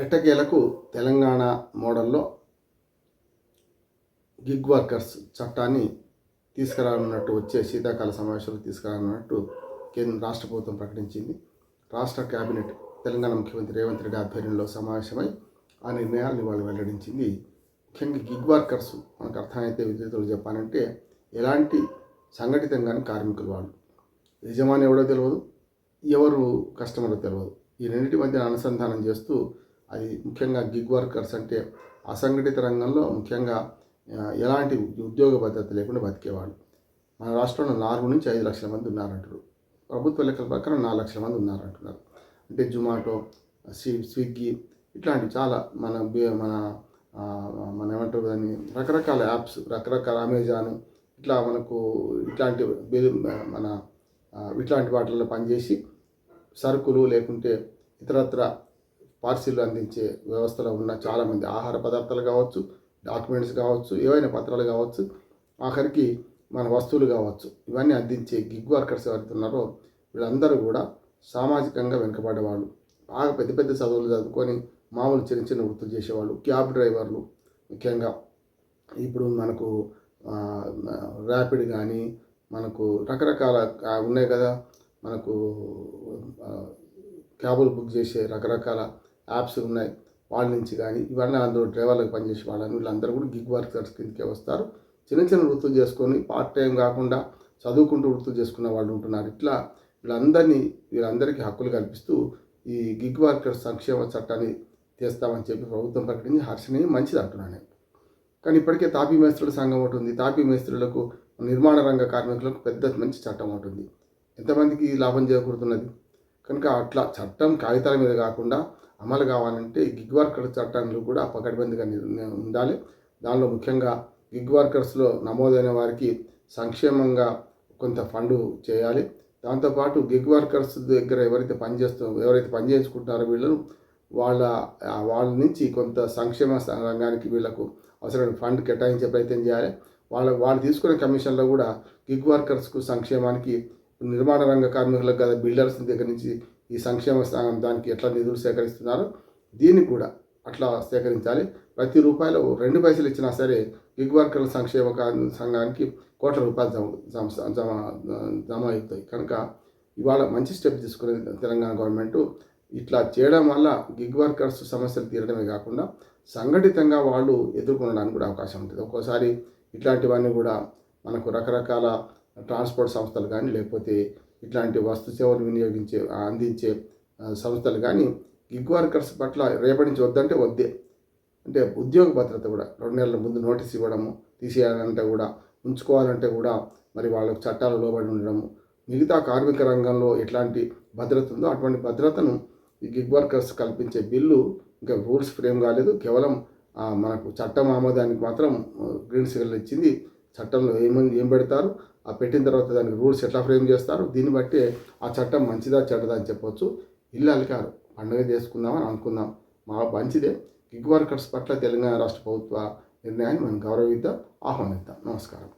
ఎట్టకేలకు తెలంగాణ మోడల్లో gig workers చట్టాన్ని తీసుకురానున్నట్టు వచ్చే శీతాకాల సమావేశాలు తీసుకురానున్నట్టు రాష్ట్ర ప్రభుత్వం ప్రకటించింది. రాష్ట్ర కేబినెట్ తెలంగాణ ముఖ్యమంత్రి రేవంత్ రెడ్డి ఆధ్వర్యంలో సమావేశమై ఆ నిర్ణయాలను వాళ్ళు వెల్లడించింది. ముఖ్యంగా గిగ్ వర్కర్స్ మనకు అర్థమైతే విద్యార్థులు చెప్పాలంటే ఎలాంటి సంఘటితంగాని కార్మికులు వాళ్ళు. యజమాని ఎవడో తెలియదు, ఎవరు కస్టమరో తెలియదు. ఈ రెండింటి మధ్య అనుసంధానం చేస్తూ అది ముఖ్యంగా గిగ్ వర్కర్స్ అంటే అసంఘటిత రంగంలో ముఖ్యంగా ఎలాంటి ఉద్యోగ భద్రత లేకుండా బతికేవాళ్ళు. మన రాష్ట్రంలో 4 నుంచి 5 లక్షల మంది ఉన్నారంటారు. ప్రభుత్వ లెక్కల ప్రకారం 4 లక్షల మంది ఉన్నారంటున్నారు. అంటే జొమాటో, స్విగ్గీ ఇట్లాంటి చాలా మన మన ఏమంటారు దాన్ని రకరకాల యాప్స్, రకరకాల అమెజాన్ ఇట్లా మనకు ఇట్లాంటి మన ఇట్లాంటి వాటిల్లో పనిచేసి సరుకులు లేకుంటే ఇతరత్ర పార్సిల్ అందించే వ్యవస్థలో ఉన్న చాలామంది ఆహార పదార్థాలు కావచ్చు, డాక్యుమెంట్స్ కావచ్చు, ఏవైనా పత్రాలు కావచ్చు, ఆఖరికి మన వస్తువులు కావచ్చు, ఇవన్నీ అందించే గిగ్ వర్కర్స్ ఎవరైతే ఉన్నారో వీళ్ళందరూ కూడా సామాజికంగా వెనుకబడేవాళ్ళు. బాగా పెద్ద పెద్ద చదువులు చదువుకొని మామూలు చిన్న చిన్న వృత్తులు చేసేవాళ్ళు. క్యాబ్ డ్రైవర్లు ముఖ్యంగా ఇప్పుడు మనకు ర్యాపిడ్ కానీ మనకు రకరకాల ఉన్నాయి కదా, మనకు క్యాబులు బుక్ చేసే రకరకాల యాప్స్ ఉన్నాయి. వాళ్ళ నుంచి కానీ ఇవన్నీ అందరూ డ్రైవర్లకు పనిచేసే వాళ్ళని వీళ్ళందరూ కూడా గిగ్ వర్కర్స్ కిందకే వస్తారు. చిన్న చిన్న వృత్తులు చేసుకొని పార్ట్ టైం కాకుండా చదువుకుంటూ వృత్తులు చేసుకున్న వాళ్ళు ఉంటున్నారు. ఇట్లా వీళ్ళందరికీ హక్కులు కల్పిస్తూ ఈ గిగ్ వర్కర్స్ సంక్షేమ చట్టాన్ని తెస్తామని చెప్పి ప్రభుత్వం ప్రకటించి హర్షణీయం, మంచిది అంటున్నాను నేను. కానీ ఇప్పటికే తాపీ మేస్త్రుల సంఘం ఒకటి ఉంది. తాపీ మేస్త్రులకు, నిర్మాణ రంగ కార్మికులకు పెద్ద మంచి చట్టం ఉంటుంది. ఎంతమందికి లాభం చేకూరుతున్నది. కనుక అట్లా చట్టం కాగితాల మీద కాకుండా అమలు కావాలంటే గిగ్ వర్కర్స్ చట్టాలు కూడా పకడ్బందీగా ఉండాలి. దానిలో ముఖ్యంగా గిగ్ వర్కర్స్లో నమోదైన వారికి సంక్షేమంగా కొంత ఫండు చేయాలి. దాంతోపాటు గిగ్ వర్కర్స్ దగ్గర ఎవరైతే పనిచేయించుకుంటారో వీళ్ళను వాళ్ళ నుంచి కొంత సంక్షేమ రంగానికి వీళ్ళకు అవసరమైన ఫండ్ కేటాయించే ప్రయత్నం చేయాలి. వాళ్ళు తీసుకునే కమిషన్లో కూడా గిగ్ వర్కర్స్కు సంక్షేమానికి నిర్మాణ రంగ కార్మికులకు కదా బిల్డర్స్ దగ్గర నుంచి ఈ సంక్షేమ దానికి ఎట్లా నిధులు సేకరిస్తున్నారో దీన్ని కూడా అట్లా సేకరించాలి. ప్రతి రూపాయలు 2 పైసలు ఇచ్చినా సరే గిగ్ వర్కర్ల సంక్షేమ సంఘానికి కోట్ల రూపాయలు జమ అవుతాయి. కనుక ఇవాళ మంచి స్టెప్ తీసుకునే తెలంగాణ గవర్నమెంట్. ఇట్లా చేయడం వల్ల గిగ్ వర్కర్స్ సమస్యలు తీరడమే కాకుండా సంఘటితంగా వాళ్ళు ఎదుర్కొనడానికి కూడా అవకాశం ఉంటుంది. ఒక్కోసారి ఇట్లాంటివన్నీ కూడా మనకు రకరకాల ట్రాన్స్పోర్ట్ సంస్థలు కానీ లేకపోతే ఇట్లాంటి వస్తు సేవలు అందించే సంస్థలు కానీ గిగ్ వర్కర్స్ పట్ల రేపటి నుంచి వద్దంటే వద్దే. అంటే ఉద్యోగ భద్రత కూడా 2 నెలల ముందు నోటీస్ ఇవ్వడము, తీసేయాలంటే కూడా ఉంచుకోవాలంటే కూడా మరి వాళ్ళకు చట్టాలు లోబడి ఉండడము, మిగతా కార్మిక రంగంలో ఎట్లాంటి భద్రత ఉందో అటువంటి భద్రతను ఈ గిగ్ వర్కర్స్ కల్పించే బిల్లు ఇంకా రూల్స్ ఫ్రేమ్ కాలేదు. కేవలం మనకు చట్టం ఆమోదానికి మాత్రం గ్రీన్ సిగ్నల్ ఇచ్చింది. చట్టంలో ఏం పెడతారు, ఆ పెట్టిన తర్వాత దానికి రూల్స్ ఎట్లా ఫ్రేమ్ చేస్తారు, దీన్ని బట్టి ఆ చట్టం మంచిదా చెడ్డదా అని చెప్పొచ్చు. ఇల్లు అలికారు, పండుగ చేసుకుందామని అనుకుందాం, మంచిదే. గిగ్ వర్కర్స్ పట్ల తెలంగాణ రాష్ట్ర ప్రభుత్వ నిర్ణయాన్ని మనం గౌరవిద్దాం, ఆహ్వానిద్దాం. నమస్కారం.